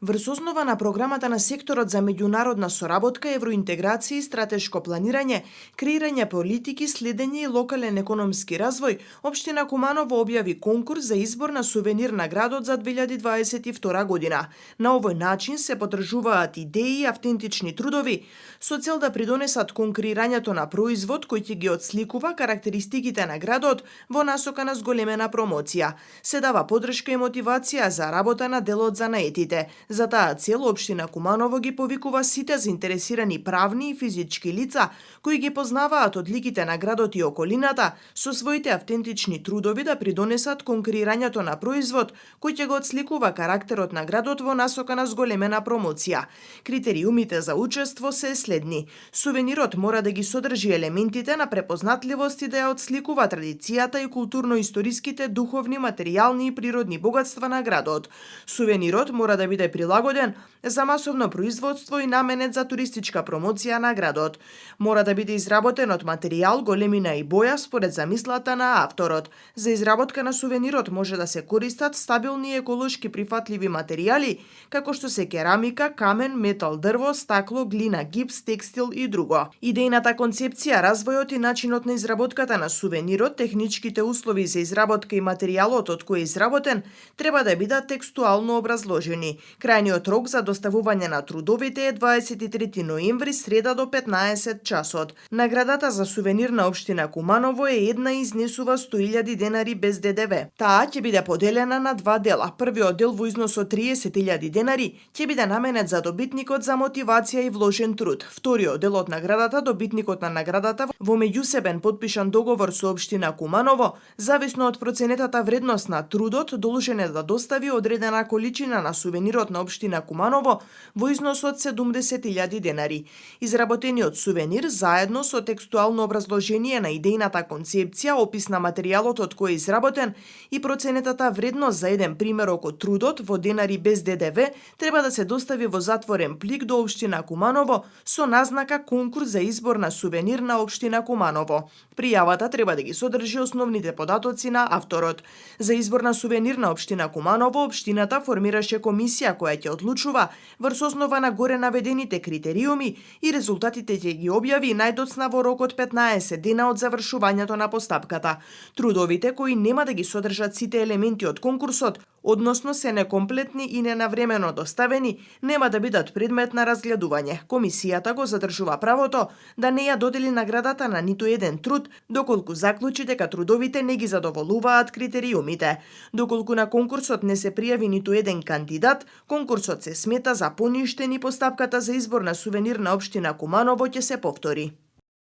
Врз основа на програмата на секторот за меѓународна соработка, евроинтеграција и стратешко планирање, креирање политики, следење и локален економски развој, општина Куманово објави конкурс за избор на сувенир на градот за 2022 година. На овој начин се потржуваат идеи и автентични трудови со цел да придонесат кон креирањето на производ кој ќе ги отсликува карактеристиките на градот во насока на зголемена промоција. Се дава подршка и мотивација за работа на делот за наетите. За таа цел општина Куманово ги повикува сите заинтересирани правни и физички лица кои ги познаваат одликите на градот и околината со своите автентични трудови да придонесат кон креирањето на производ кој ќе го отсликува карактерот на градот во насока на зголемена промоција. Критериумите за учество се следни: сувенирот мора да ги содржи елементите на препознатливост и да ја отсликува традицијата и културно-историските, духовни, материјални и природни богатства на градот. Сувенирот мора да биде прилагоден за масовно производство и наменет за туристичка промоција на градот. Мора да биде изработен од материјал, големина и боја според замислата на авторот. За изработка на сувенирот може да се користат стабилни и еколошки прифатливи материјали, како што се керамика, камен, метал, дрво, стакло, глина, гипс, текстил и друго. Идејната концепција, развојот и начинот на изработката на сувенирот, техничките услови за изработка и материјалот од кој е изработен треба да бидат текстуално образложени. Крајниот рок за доставување на трудовите е 23 ноември, среда до 15 часот. Наградата за сувенир на општина Куманово е една и изнесува 100.000 денари без ДДВ. Таа ќе биде поделена на два дела. Првиот дел во износ од 30.000 денари ќе биде наменет за добитникот за мотивација и вложен труд. Вториот дел од наградата, добитникот на наградата во меѓусебен подпишан договор со општина Куманово, зависно од проценетата вредност на трудот, должен е да достави одредена количина на сувенирот на општина Куманово во износ од 70.000 денари. Изработениот сувенир заедно со текстуално образложение на идејната концепција, опис на материјалот од кој е изработен и проценетата вредност за еден примерок од трудот во денари без ДДВ треба да се достави во затворен плик до општина Куманово со назнака конкурс за избор на сувенир на општина Куманово. Пријавата треба да ги содржи основните податоци на авторот. За избор на сувенир на општина Куманово, општината формираше комисија која ќе одлучува врз основа на горе наведените критериуми и резултатите ќе ги објави најдоцна во рок од 15 дена од завршувањето на постапката. Трудовите кои нема да ги содржат сите елементи од конкурсот, односно се некомплетни и ненавремено доставени, нема да бидат предмет на разгледување. Комисијата го задржува правото да не ја додели наградата на ниту еден труд, доколку заклучи дека трудовите не ги задоволуваат критериумите. Доколку на конкурсот не се пријави ниту еден кандидат, конкурсот се смета за поништен и постапката за избор на сувенир на општина Куманово ќе се повтори.